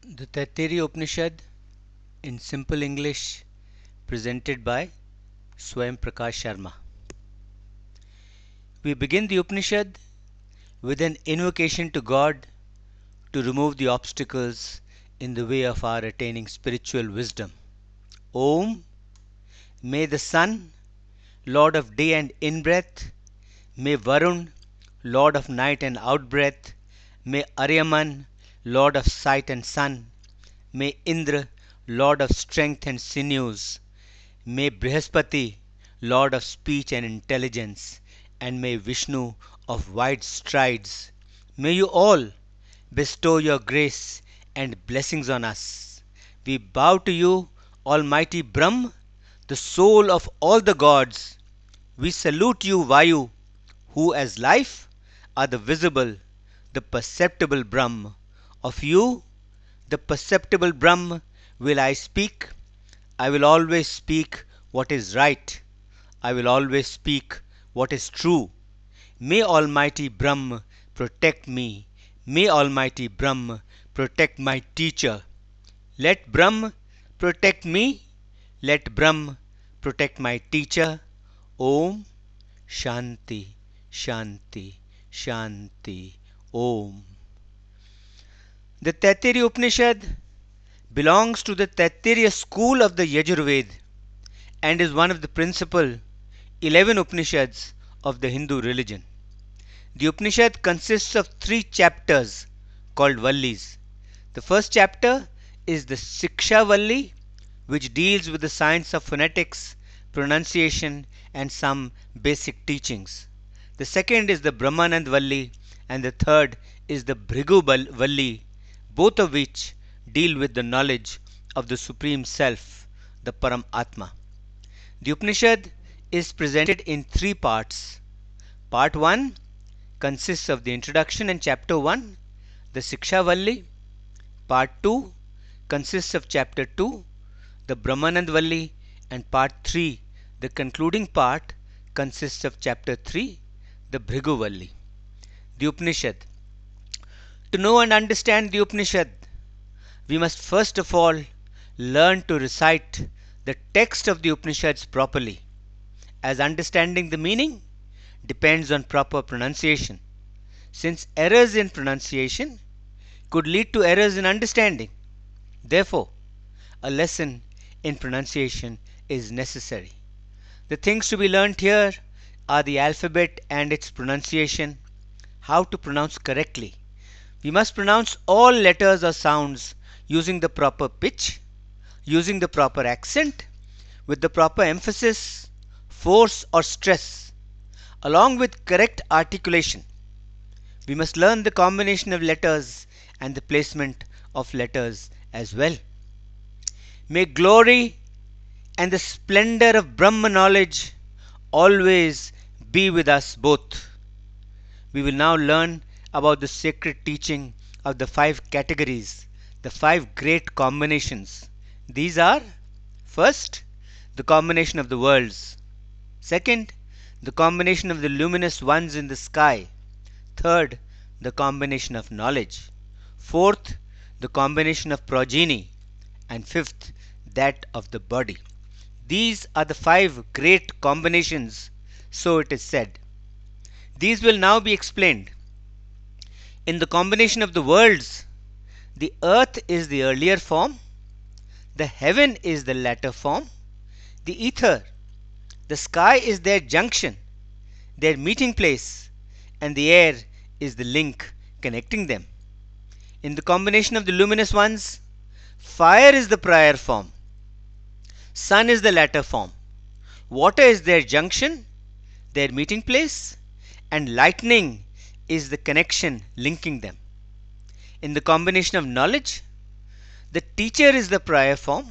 The Taittiriya Upanishad in simple English, presented by Swayam Prakash Sharma. We begin the Upanishad with an invocation to God to remove the obstacles in the way of our attaining spiritual wisdom. Om, may the sun, Lord of day and in-breath, may Varun, Lord of night and out-breath, may Aryaman, Lord of sight and sun, may Indra, Lord of strength and sinews, may Brihaspati, Lord of speech and intelligence, and may Vishnu of wide strides, may you all bestow your grace and blessings on us. We bow to you, Almighty Brahm, the soul of all the gods. We salute you, Vayu, who as life are the visible, the perceptible Brahm. Of you, the perceptible Brahm, will I speak. I will always speak what is right. I will always speak what is true. May Almighty Brahm protect me. May Almighty Brahm protect my teacher. Let Brahm protect me. Let Brahm protect my teacher. Om Shanti Shanti Shanti Om. The Taittiriya Upanishad belongs to the Taittiriya school of the Yajurveda and is one of the principal 11 Upanishads of the Hindu religion. The Upanishad consists of 3 chapters called Vallis. The first chapter is the Siksha Valli, which deals with the science of phonetics, pronunciation, and some basic teachings. The second is the Brahmanand Valli, and the third is the Bhrigu Valli, both of which deal with the knowledge of the Supreme Self, the Param Atma. The Upanishad is presented in 3 parts. Part 1 consists of the introduction and chapter 1, the Siksha Valli. Part 2 consists of chapter 2, the Brahmanand Valli, and part 3, the concluding part, consists of chapter 3, the Bhrigu Valli. The Upanishad. To know and understand the Upanishad, we must first of all learn to recite the text of the Upanishads properly, as understanding the meaning depends on proper pronunciation, since errors in pronunciation could lead to errors in understanding. Therefore, a lesson in pronunciation is necessary. The things to be learnt here are the alphabet and its pronunciation, how to pronounce correctly. We must pronounce all letters or sounds using the proper pitch, using the proper accent, with the proper emphasis, force or stress, along with correct articulation. We must learn the combination of letters and the placement of letters as well. May glory and the splendor of Brahma knowledge always be with us both. We will now learn about the sacred teaching of the 5 categories, the 5 great combinations. These are: first, the combination of the worlds; second, the combination of the luminous ones in the sky; third, the combination of knowledge; fourth, the combination of progeny; and fifth, that of the body. These are the 5 great combinations, so it is said. These will now be explained. In the combination of the worlds, the earth is the earlier form, the heaven is the latter form, the ether, the sky is their junction, their meeting place, and the air is the link connecting them. In the combination of the luminous ones, fire is the prior form, sun is the latter form, water is their junction, their meeting place, and lightning is the connection linking them. In the combination of knowledge, the teacher is the prior form,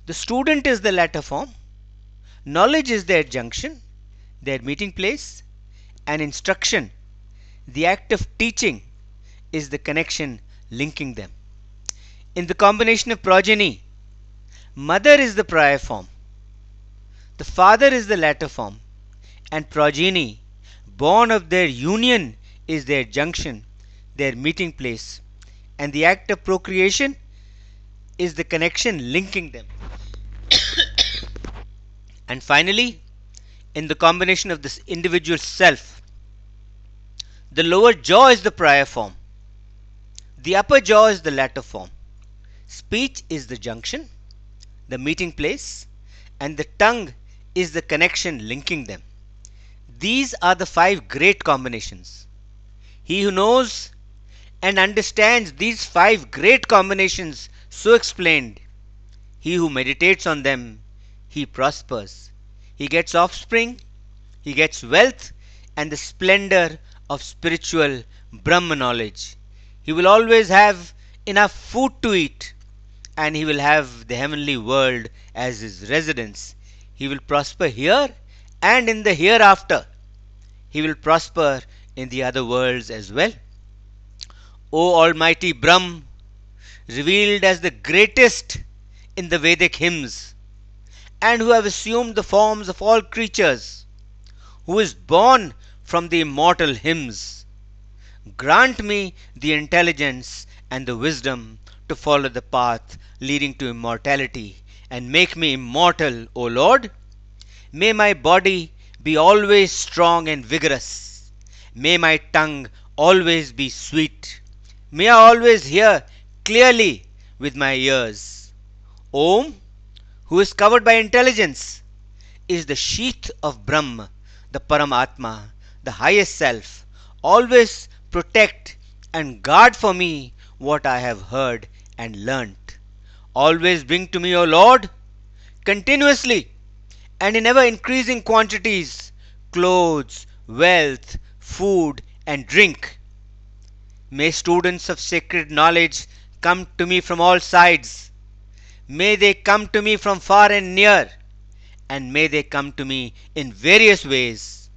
the student is the latter form, knowledge is their junction, their meeting place, and instruction, the act of teaching, is the connection linking them. In the combination of progeny, mother is the prior form, the father is the latter form, and progeny, born of their union, is their junction, their meeting place, and the act of procreation is the connection linking them. And finally, in the combination of this individual self, the lower jaw is the prior form, the upper jaw is the latter form. Speech is the junction, the meeting place, and the tongue is the connection linking them. These are the five great combinations. He who knows and understands these five great combinations so explained, he who meditates on them, he prospers. He gets offspring, he gets wealth, and the splendor of spiritual Brahma knowledge. He will always have enough food to eat, and he will have the heavenly world as his residence. He will prosper here and in the hereafter. He will prosper in the other worlds as well. O Almighty Brahm, revealed as the greatest in the Vedic hymns, and who have assumed the forms of all creatures, who is born from the immortal hymns, grant me the intelligence and the wisdom to follow the path leading to immortality, and make me immortal, O Lord. May my body be always strong and vigorous. May my tongue always be sweet. May I always hear clearly with my ears. Om, who is covered by intelligence, is the sheath of Brahma, the Paramatma, the highest self. Always protect and guard for me what I have heard and learnt. Always bring to me, O Lord, continuously and in ever increasing quantities, clothes, wealth, food, and drink. May students of sacred knowledge come to me from all sides. May they come to me from far and near, and may they come to me in various ways.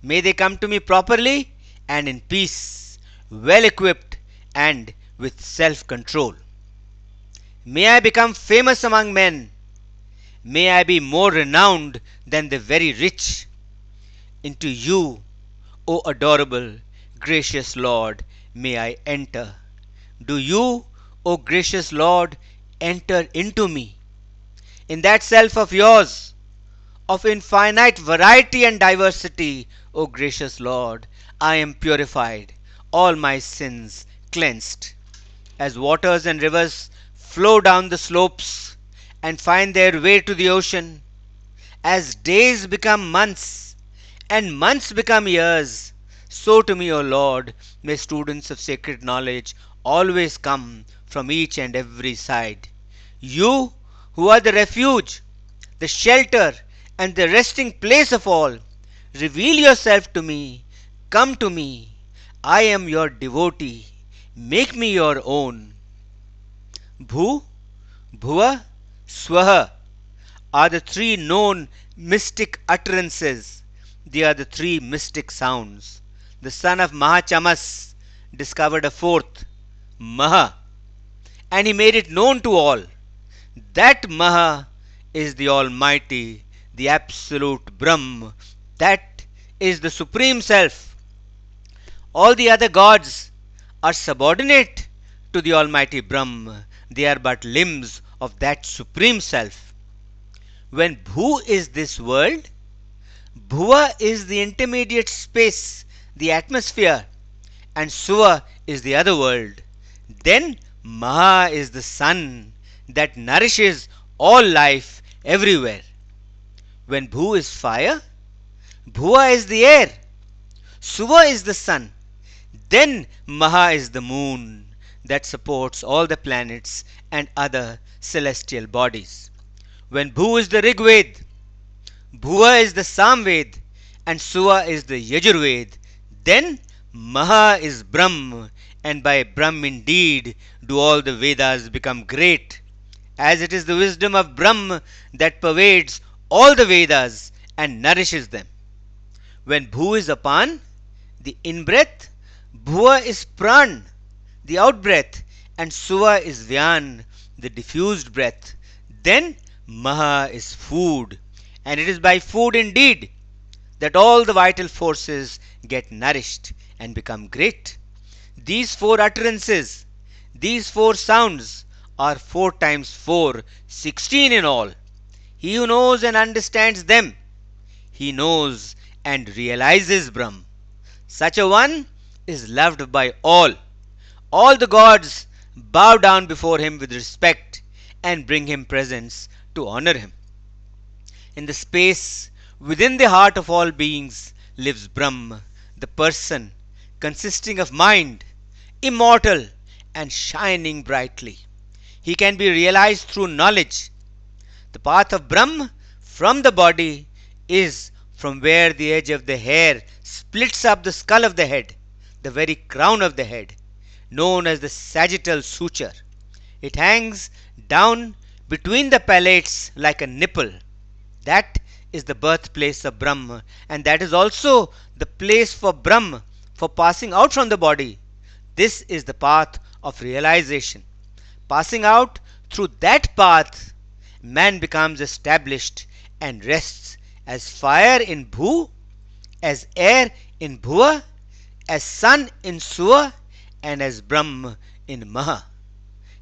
May they come to me properly and in peace, well equipped and with self control. May I become famous among men. May I be more renowned than the very rich. Into you, O adorable, gracious Lord, may I enter. Do you, O gracious Lord, enter into me. In that self of yours, of infinite variety and diversity, O gracious Lord, I am purified, all my sins cleansed. As waters and rivers flow down the slopes and find their way to the ocean, as days become months and months become years, so to me, O Lord, may students of sacred knowledge always come from each and every side. You who are the refuge, the shelter, and the resting place of all, reveal yourself to me. Come to me. I am your devotee. Make me your own. Bhu, Bhuva, Swaha are the three known mystic utterances. They are the three mystic sounds. The son of Mahachamas discovered a fourth, Maha, and he made it known to all. That Maha is the Almighty, the Absolute Brahm. That is the Supreme Self. All the other gods are subordinate to the Almighty Brahm. They are but limbs of that Supreme Self. When Bhu is this world, Bhuva is the intermediate space, the atmosphere, and Suva is the other world. Then Maha is the sun that nourishes all life everywhere. When Bhu is fire, Bhuva is the air, Suva is the sun. Then Maha is the moon that supports all the planets and other celestial bodies. When Bhu is the Rigved, Bhuva is the Samved, and Suva is the Yajurved, then Maha is Brahm, and by Brahm indeed do all the Vedas become great, as it is the wisdom of Brahm that pervades all the Vedas and nourishes them. When Bhu is Apan, the in-breath, Bhuva is Pran, the out-breath, and Suva is Vyan, the diffused breath. Then Maha is food, and it is by food indeed that all the vital forces get nourished and become great. These four utterances, These four sounds are 4 times 4, 16 in all. He who knows and understands them, he knows and realizes Brahm. Such a one is loved by all. All the gods bow down before him with respect and bring him presents to honor him. In the space within the heart of all beings lives Brahm, the person consisting of mind, immortal and shining brightly. He can be realized through knowledge. The path of Brahm from the body is from where the edge of the hair splits up the skull of the head, the very crown of the head, known as the sagittal suture. It hangs down between the palates like a nipple. That is the birthplace of Brahm, and that is also the place for Brahm for passing out from the body. This is the path of realization. Passing out through that path, man becomes established and rests as fire in Bhu, as air in Bhuva, as sun in Suva, and as Brahm in Maha.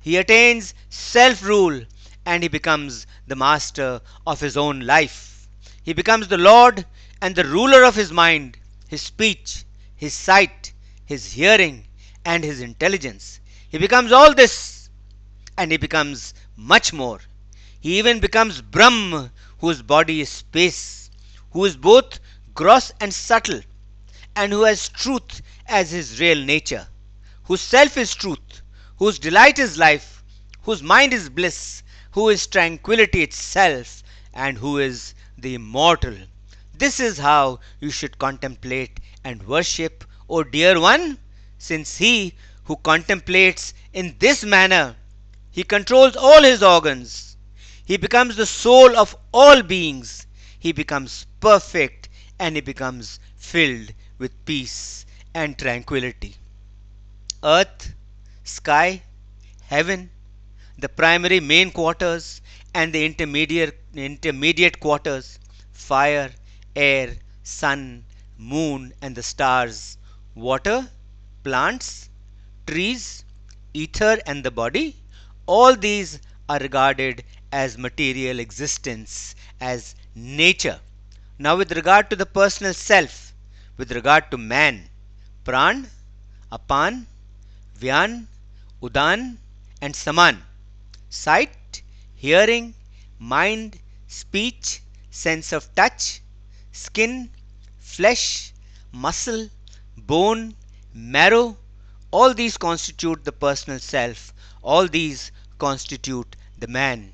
He attains self-rule and he becomes the master of his own life. He becomes the lord and the ruler of his mind, his speech, his sight, his hearing, and his intelligence. He becomes all this and he becomes much more. He even becomes Brahm, whose body is space, who is both gross and subtle, and who has truth as his real nature, whose self is truth, whose delight is life, whose mind is bliss, who is tranquility itself, and who is the immortal. This is how you should contemplate and worship, O dear one, since he who contemplates in this manner, he controls all his organs. He becomes the soul of all beings. He becomes perfect and he becomes filled with peace and tranquility. Earth, sky, heaven, the primary main quarters and the intermediate quarters, fire, air, sun, moon and the stars, water, plants, trees, ether and the body, all these are regarded as material existence, as nature. Now with regard to the personal self, with regard to man, pran, apan, Vyan, Udan, and Saman. Sight, hearing, mind, speech, sense of touch, skin, flesh, muscle, bone, marrow, all these constitute the personal self. All these constitute the man.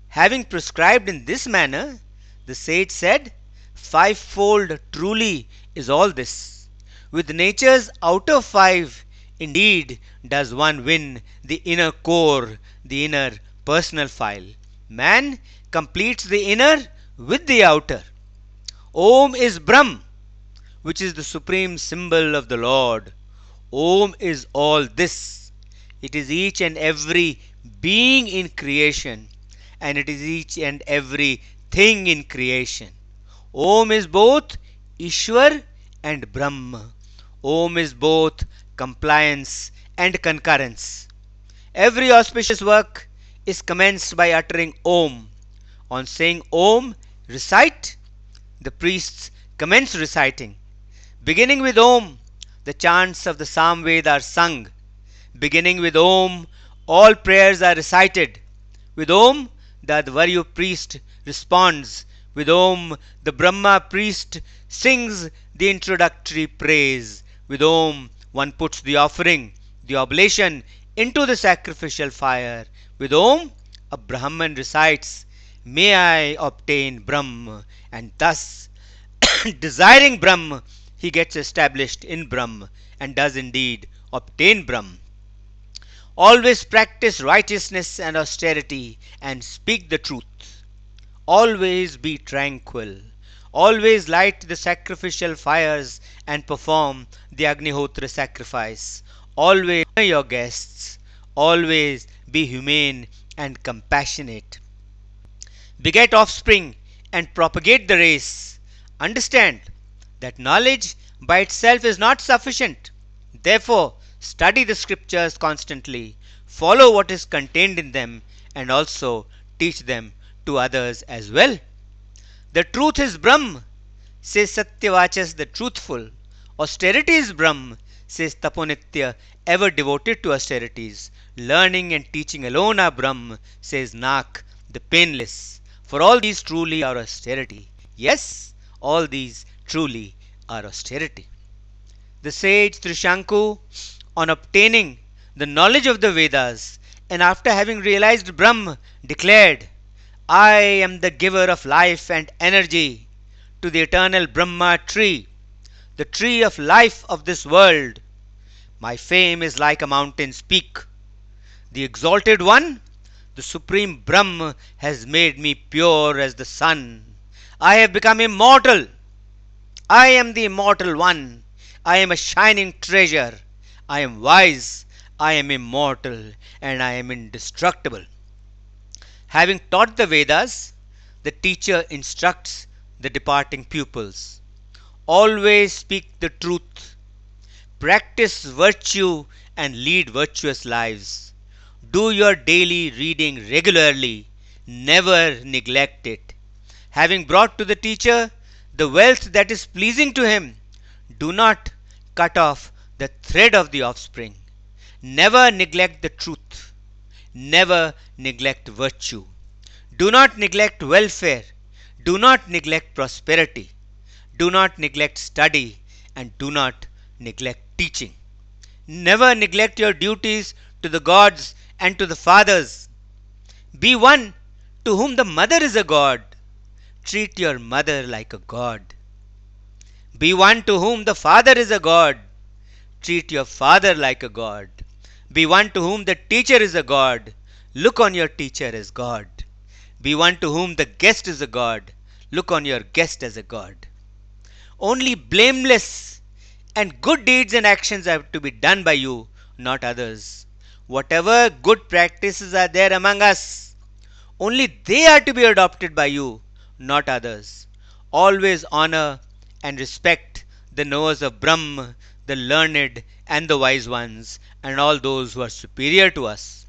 Having prescribed in this manner, the sage said, fivefold truly is all this. With nature's outer five, indeed, does one win the inner core, the inner personal file. Man completes the inner with the outer. Om is Brahm, which is the supreme symbol of the Lord. Om is all this. It is each and every being in creation, and it is each and every thing in creation. Om is both Ishwar and Brahma. Om is both compliance and concurrence. Every auspicious work is commenced by uttering Om. On saying Om, recite, the priests commence reciting. Beginning with Om, the chants of the Samved are sung. Beginning with Om, all prayers are recited. With Om, the Advaryu priest responds. With Om, the Brahma priest sings the introductory praise. With Om, one puts the offering, the oblation, into the sacrificial fire. With Om, a Brahman recites, May I obtain Brahm, and thus, desiring Brahm, he gets established in Brahm, and does indeed obtain Brahm. Always practice righteousness and austerity, and speak the truth. Always be tranquil. Always light the sacrificial fires and perform the Agnihotra sacrifice. Always honor your guests. Always be humane and compassionate. Beget offspring and propagate the race. Understand that knowledge by itself is not sufficient. Therefore, study the scriptures constantly. follow what is contained in them, and also teach them to others as well. The truth is Brahm, says Satyavachas the truthful. Austerity is Brahm, says Taponitya, ever devoted to austerities. Learning and teaching alone are Brahm, says Nak, the painless. For all these truly are austerity. Yes, all these truly are austerity. The sage Trishanku, on obtaining the knowledge of the Vedas, and after having realized Brahm, declared, I am the giver of life and energy to the eternal Brahma tree, the tree of life of this world. My fame is like a mountain's peak. The exalted one, the supreme Brahm, has made me pure as the sun. I have become immortal. I am the immortal one. I am a shining treasure. I am wise. I am immortal. And I am indestructible. Having taught the Vedas, the teacher instructs the departing pupils. Always speak the truth. Practice virtue and lead virtuous lives. Do your daily reading regularly. Never neglect it. Having brought to the teacher the wealth that is pleasing to him, do not cut off the thread of the offspring. Never neglect the truth. Never neglect virtue. Do not neglect welfare. Do not neglect prosperity. Do not neglect study. And do not neglect teaching. Never neglect your duties to the gods and to the fathers. Be one to whom the mother is a god. Treat your mother like a god. Be one to whom the father is a god. Treat your father like a god. Be one to whom the teacher is a god. Look on your teacher as God. Be one to whom the guest is a god. Look on your guest as a god. Only blameless and good deeds and actions have to be done by you, not others. Whatever good practices are there among us, only they are to be adopted by you, not others. Always honor and respect the knowers of Brahm, the learned and the wise ones, and all those who are superior to us.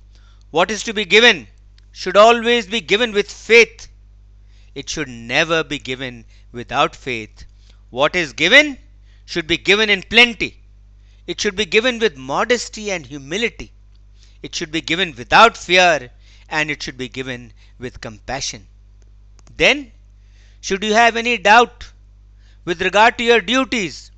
What is to be given should always be given with faith. It should never be given without faith. What is given should be given in plenty. It should be given with modesty and humility. It should be given without fear, and it should be given with compassion. Then, should you have any doubt with regard to your duties,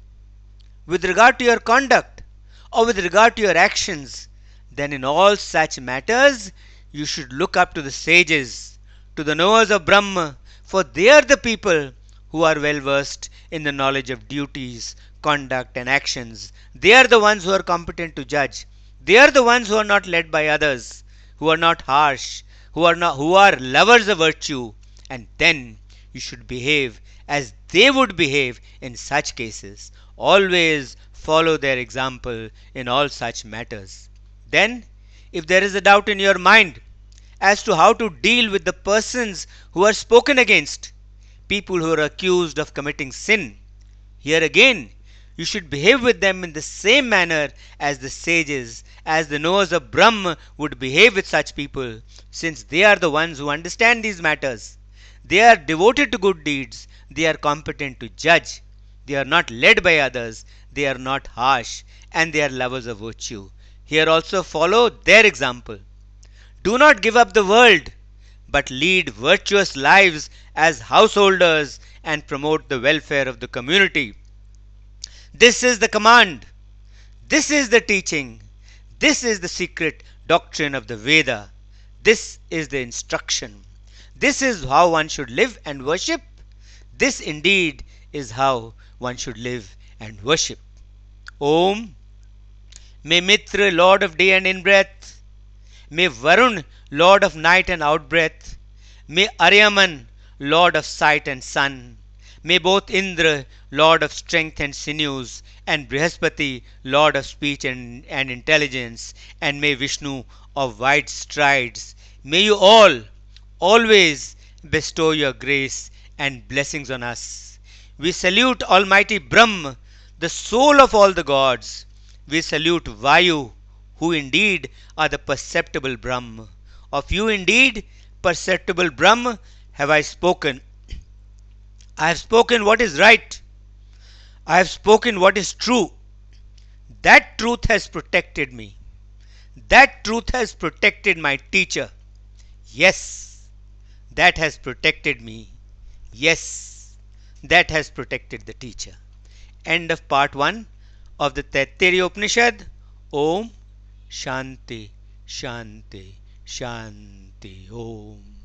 with regard to your conduct, or with regard to your actions, then in all such matters you should look up to the sages, to the knowers of Brahma, for they are the people who are well versed in the knowledge of duties, conduct, and actions. They are the ones who are competent to judge. They are the ones who are not led by others, who are not harsh, who are lovers of virtue, and then you should behave as they would behave in such cases. Always follow their example in all such matters. Then, if there is a doubt in your mind as to how to deal with the persons who are spoken against, people who are accused of committing sin, here again you should behave with them in the same manner as the sages, as the knowers of Brahm would behave with such people, since they are the ones who understand these matters. They are devoted to good deeds, they are competent to judge, they are not led by others, they are not harsh, and they are lovers of virtue. Here also follow their example. Do not give up the world, but lead virtuous lives as householders and promote the welfare of the community. This is the command. This is the teaching. This is the secret doctrine of the Veda. This is the instruction. This is how one should live and worship. This indeed is how one should live and worship. Om. May Mitra, Lord of day and in-breath, may Varun, Lord of night and out-breath, may Aryaman, Lord of sight and sun, may both Indra, Lord of strength and sinews, and Brihaspati, Lord of speech and intelligence, and may Vishnu of wide strides, may you all always bestow your grace and blessings on us. We salute Almighty Brahm, the soul of all the gods. We salute Vayu, who indeed are the perceptible Brahm. Of you indeed, perceptible Brahm, have I spoken. I have spoken what is right. I have spoken what is true. That truth has protected me. That truth has protected my teacher. Yes, that has protected me. Yes, that has protected the teacher. End of part 1 of the Taittiriya Upanishad. Om Shanti Shanti Shanti Om.